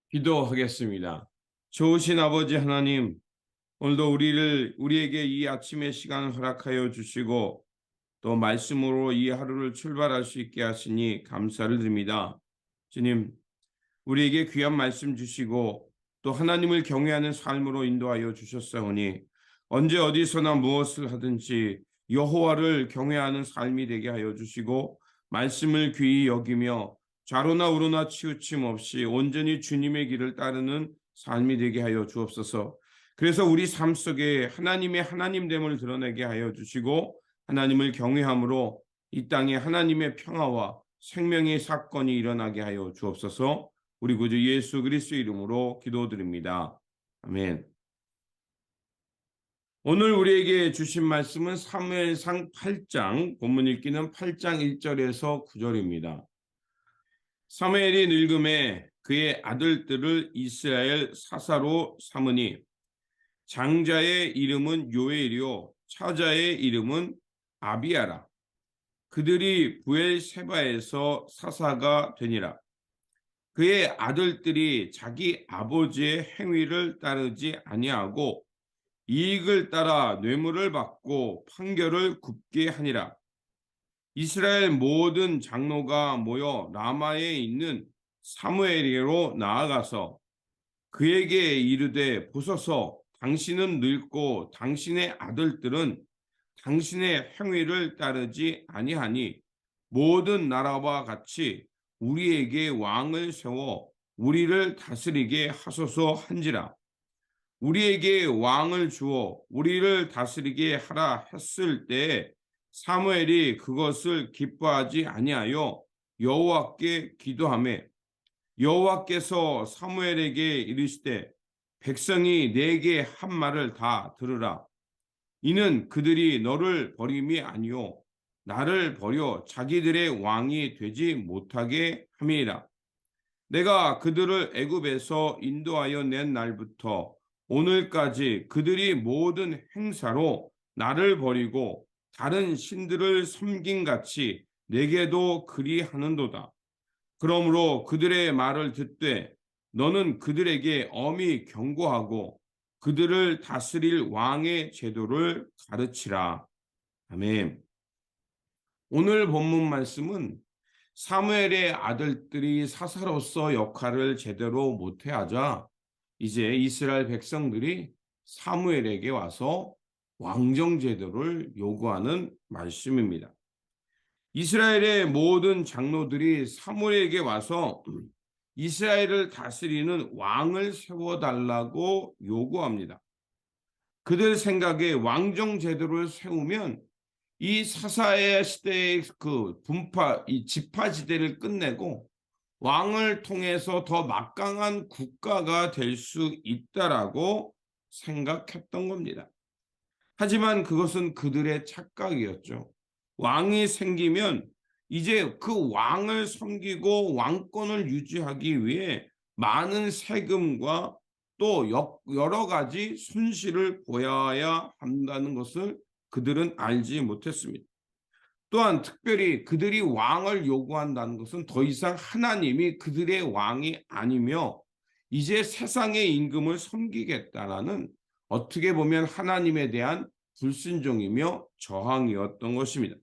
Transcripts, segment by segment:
기도하겠습니다. 좋으신 아버지 하나님, 오늘도 우리에게 이 아침의 시간을 허락하여 주시고 또 말씀으로 이 하루를 출발할 수 있게 하시니 감사를 드립니다. 주님, 우리에게 귀한 말씀 주시고 또 하나님을 경외하는 삶으로 인도하여 주셨사오니 언제 어디서나 무엇을 하든지 여호와를 경외하는 삶이 되게 하여 주시고 말씀을 귀히 여기며 좌로나 우로나 치우침 없이 온전히 주님의 길을 따르는 삶이 되게 하여 주옵소서. 그래서 우리 삶 속에 하나님의 하나님됨을 드러내게 하여 주시고 하나님을 경외함으로 이 땅에 하나님의 평화와 생명의 사건이 일어나게 하여 주옵소서. 우리 구주 예수 그리스도의 이름으로 기도드립니다. 아멘. 오늘 우리에게 주신 말씀은 사무엘상 8장, 본문 읽기는 8장 1절에서 9절입니다. 사무엘이 늙음에 그의 아들들을 이스라엘 사사로 삼으니 장자의 이름은 요엘이요 차자의 이름은 아비야라. 그들이 부엘세바에서 사사가 되니라. 그의 아들들이 자기 아버지의 행위를 따르지 아니하고 이익을 따라 뇌물을 받고 판결을 굽게 하니라. 이스라엘 모든 장로가 모여 라마에 있는 사무엘에게로 나아가서 그에게 이르되 보소서, 당신은 늙고 당신의 아들들은 당신의 행위를 따르지 아니하니 모든 나라와 같이 우리에게 왕을 세워 우리를 다스리게 하소서 한지라. 우리에게 왕을 주어 우리를 다스리게 하라 했을 때 사무엘이 그것을 기뻐하지 아니하여 여호와께 기도하며 여호와께서 사무엘에게 이르시되 백성이 내게 한 말을 다 들으라. 이는 그들이 너를 버림이 아니요 나를 버려 자기들의 왕이 되지 못하게 함이라. 내가 그들을 애굽에서 인도하여 낸 날부터 오늘까지 그들이 모든 행사로 나를 버리고 다른 신들을 섬긴 같이 내게도 그리하는도다. 그러므로 그들의 말을 듣되 너는 그들에게 엄히 경고하고 그들을 다스릴 왕의 제도를 가르치라. 아멘. 오늘 본문 말씀은 사무엘의 아들들이 사사로서 역할을 제대로 못해하자 이제 이스라엘 백성들이 사무엘에게 와서 왕정 제도를 요구하는 말씀입니다. 이스라엘의 모든 장로들이 사무엘에게 와서 이스라엘을 다스리는 왕을 세워달라고 요구합니다. 그들 생각에 왕정 제도를 세우면 이 사사의 시대의 그 분파, 이 지파지대를 끝내고 왕을 통해서 더 막강한 국가가 될 수 있다라고 생각했던 겁니다. 하지만 그것은 그들의 착각이었죠. 왕이 생기면 이제 그 왕을 섬기고 왕권을 유지하기 위해 많은 세금과 또 여러 가지 손실을 보여야 한다는 것을 그들은 알지 못했습니다. 또한 특별히 그들이 왕을 요구한다는 것은 더 이상 하나님이 그들의 왕이 아니며 이제 세상의 임금을 섬기겠다라는 어떻게 보면 하나님에 대한 불순종이며 저항이었던 것입니다.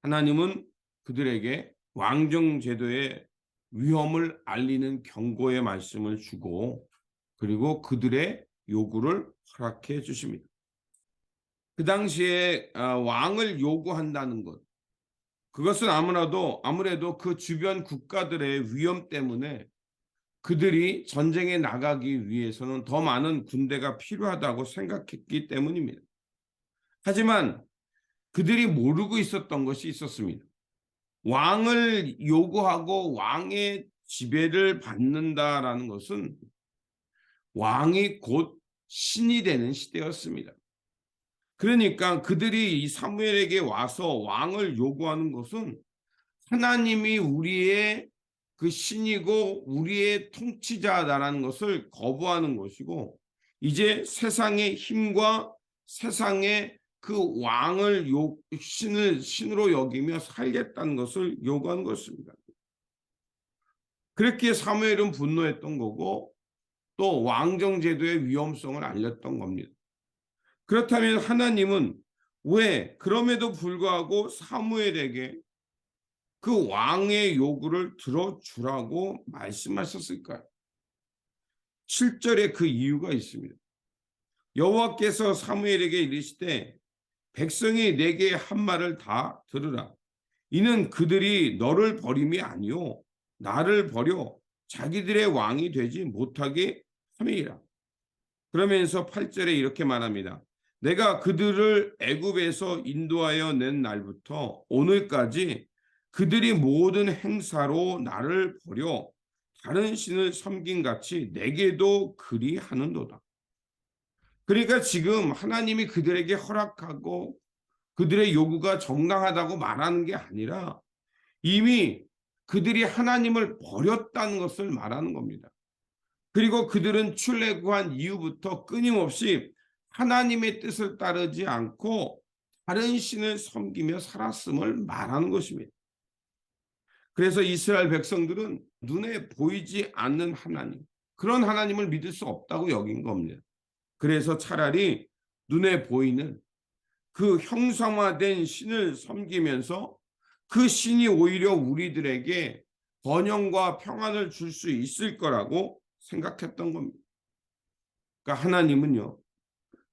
하나님은 그들에게 왕정 제도의 위험을 알리는 경고의 말씀을 주고 그리고 그들의 요구를 허락해 주십니다. 그 당시에 왕을 요구한다는 것, 그것은 아무래도 그 주변 국가들의 위험 때문에 그들이 전쟁에 나가기 위해서는 더 많은 군대가 필요하다고 생각했기 때문입니다. 하지만 그들이 모르고 있었던 것이 있었습니다. 왕을 요구하고 왕의 지배를 받는다라는 것은 왕이 곧 신이 되는 시대였습니다. 그러니까 그들이 이 사무엘에게 와서 왕을 요구하는 것은 하나님이 우리의 그 신이고 우리의 통치자다라는 것을 거부하는 것이고 이제 세상의 힘과 세상의 그 왕을 신으로 여기며 살겠다는 것을 요구하는 것입니다. 그렇게 사무엘은 분노했던 거고 또 왕정제도의 위험성을 알렸던 겁니다. 그렇다면 하나님은 왜 그럼에도 불구하고 사무엘에게 그 왕의 요구를 들어주라고 말씀하셨을까요? 7절에 그 이유가 있습니다. 여호와께서 사무엘에게 이르시되 백성이 내게 한 말을 다 들으라. 이는 그들이 너를 버림이 아니요 나를 버려 자기들의 왕이 되지 못하게 함이라. 그러면서 8절에 이렇게 말합니다. 내가 그들을 애굽에서 인도하여 낸 날부터 오늘까지 그들이 모든 행사로 나를 버려 다른 신을 섬긴 같이 내게도 그리하는도다. 그러니까 지금 하나님이 그들에게 허락하고 그들의 요구가 정당하다고 말하는 게 아니라 이미 그들이 하나님을 버렸다는 것을 말하는 겁니다. 그리고 그들은 출애굽한 이후부터 끊임없이 하나님의 뜻을 따르지 않고 다른 신을 섬기며 살았음을 말하는 것입니다. 그래서 이스라엘 백성들은 눈에 보이지 않는 하나님, 그런 하나님을 믿을 수 없다고 여긴 겁니다. 그래서 차라리 눈에 보이는 그 형상화된 신을 섬기면서 그 신이 오히려 우리들에게 번영과 평안을 줄 수 있을 거라고 생각했던 겁니다. 그러니까 하나님은요,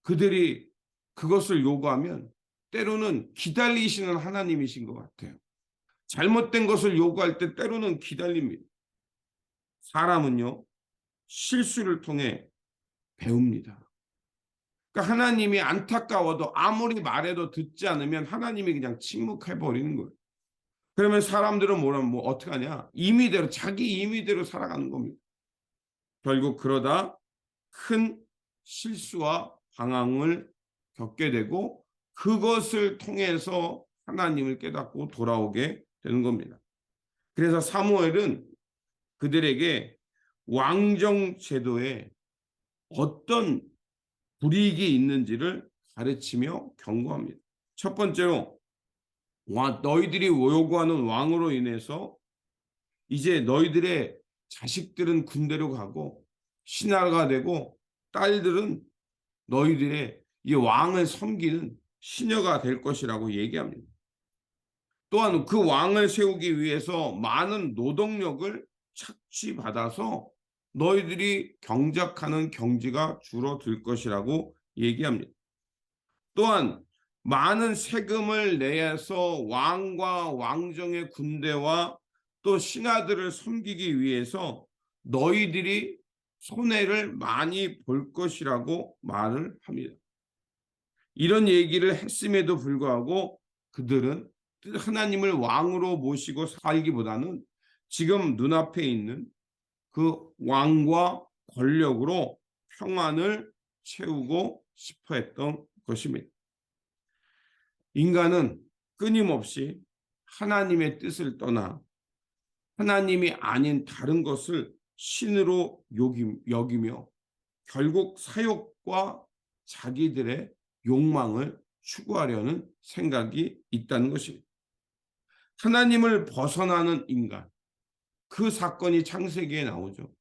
그들이 그것을 요구하면 때로는 기다리시는 하나님이신 것 같아요. 잘못된 것을 요구할 때 때로는 기다립니다. 사람은요, 실수를 통해 배웁니다. 그러니까 하나님이 안타까워도 아무리 말해도 듣지 않으면 하나님이 그냥 침묵해 버리는 거예요. 그러면 사람들은 뭐 어떻게 하냐? 임의대로 자기 임의대로 살아가는 겁니다. 결국 그러다 큰 실수와 방황을 겪게 되고 그것을 통해서 하나님을 깨닫고 돌아오게 되는 겁니다. 그래서 사무엘은 그들에게 왕정 제도에 어떤 불이익이 있는지를 가르치며 경고합니다. 첫 번째로 너희들이 요구하는 왕으로 인해서 이제 너희들의 자식들은 군대로 가고 신하가 되고 딸들은 너희들의 이 왕을 섬기는 시녀가 될 것이라고 얘기합니다. 또한 그 왕을 세우기 위해서 많은 노동력을 착취받아서 너희들이 경작하는 경지가 줄어들 것이라고 얘기합니다. 또한 많은 세금을 내서 왕과 왕정의 군대와 또 신하들을 섬기기 위해서 너희들이 손해를 많이 볼 것이라고 말을 합니다. 이런 얘기를 했음에도 불구하고 그들은 하나님을 왕으로 모시고 살기보다는 지금 눈앞에 있는 그 왕과 권력으로 평안을 채우고 싶어 했던 것입니다. 인간은 끊임없이 하나님의 뜻을 떠나 하나님이 아닌 다른 것을 신으로 여기며 결국 사욕과 자기들의 욕망을 추구하려는 생각이 있다는 것입니다. 하나님을 벗어나는 인간, 그 사건이 창세기에 나오죠.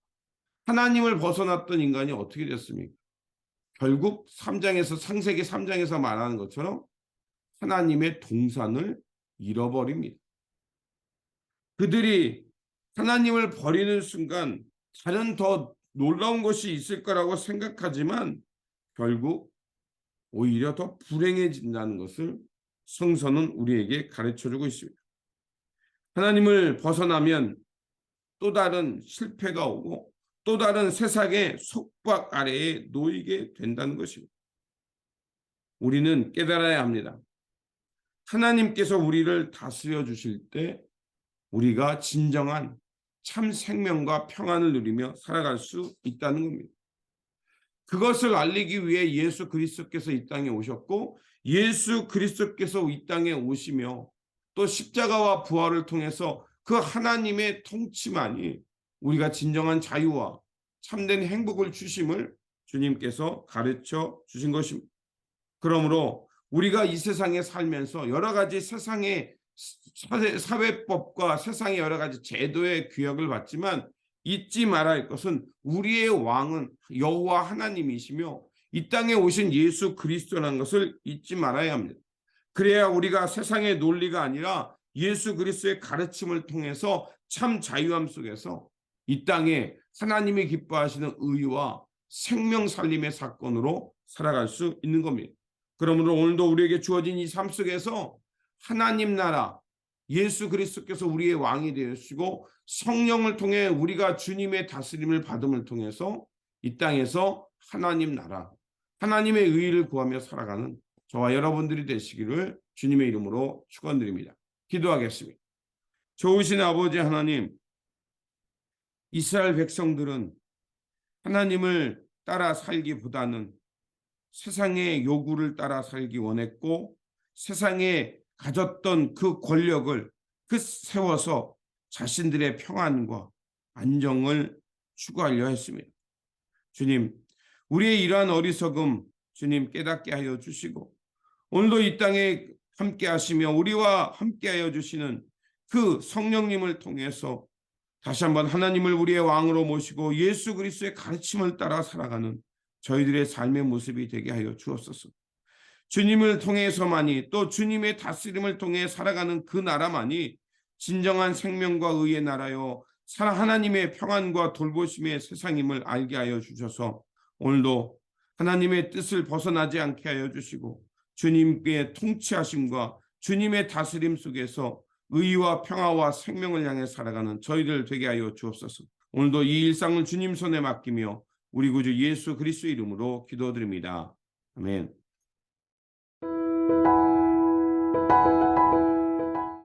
하나님을 벗어났던 인간이 어떻게 됐습니까? 결국 창세기 3장에서 말하는 것처럼 하나님의 동산을 잃어버립니다. 그들이 하나님을 버리는 순간 다른 더 놀라운 것이 있을 거라고 생각하지만 결국 오히려 더 불행해진다는 것을 성서는 우리에게 가르쳐주고 있습니다. 하나님을 벗어나면 또 다른 실패가 오고 또 다른 세상의 속박 아래에 놓이게 된다는 것입니다. 우리는 깨달아야 합니다. 하나님께서 우리를 다스려 주실 때 우리가 진정한 참 생명과 평안을 누리며 살아갈 수 있다는 겁니다. 그것을 알리기 위해 예수 그리스도께서 이 땅에 오셨고 예수 그리스도께서 이 땅에 오시며 또 십자가와 부활을 통해서 그 하나님의 통치만이 우리가 진정한 자유와 참된 행복을 주심을 주님께서 가르쳐 주신 것입니다. 그러므로 우리가 이 세상에 살면서 여러 가지 세상의 사회법과 세상의 여러 가지 제도의 규약을 받지만 잊지 말아야 할 것은 우리의 왕은 여호와 하나님이시며 이 땅에 오신 예수 그리스도라는 것을 잊지 말아야 합니다. 그래야 우리가 세상의 논리가 아니라 예수 그리스도의 가르침을 통해서 참 자유함 속에서 이 땅에 하나님이 기뻐하시는 의와 생명 살림의 사건으로 살아갈 수 있는 겁니다. 그러므로 오늘도 우리에게 주어진 이 삶 속에서 하나님 나라, 예수 그리스도께서 우리의 왕이 되시고 성령을 통해 우리가 주님의 다스림을 받음을 통해서 이 땅에서 하나님 나라, 하나님의 의를 구하며 살아가는 저와 여러분들이 되시기를 주님의 이름으로 축원드립니다. 기도하겠습니다. 좋으신 아버지 하나님, 이스라엘 백성들은 하나님을 따라 살기보다는 세상의 요구를 따라 살기 원했고 세상에 가졌던 그 권력을 세워서 자신들의 평안과 안정을 추구하려 했습니다. 주님, 우리의 이러한 어리석음 주님 깨닫게 하여 주시고 오늘도 이 땅에 함께 하시며 우리와 함께 하여 주시는 그 성령님을 통해서 다시 한번 하나님을 우리의 왕으로 모시고 예수 그리스도의 가르침을 따라 살아가는 저희들의 삶의 모습이 되게 하여 주옵소서. 주님을 통해서만이 또 주님의 다스림을 통해 살아가는 그 나라만이 진정한 생명과 의의 나라요 하나님의 평안과 돌보심의 세상임을 알게 하여 주셔서 오늘도 하나님의 뜻을 벗어나지 않게 하여 주시고 주님의 통치하심과 주님의 다스림 속에서 의와 평화와 생명을 향해 살아가는 저희들 되게 하여 주옵소서. 오늘도 이 일상을 주님 손에 맡기며 우리 구주 예수 그리스도 이름으로 기도드립니다. 아멘.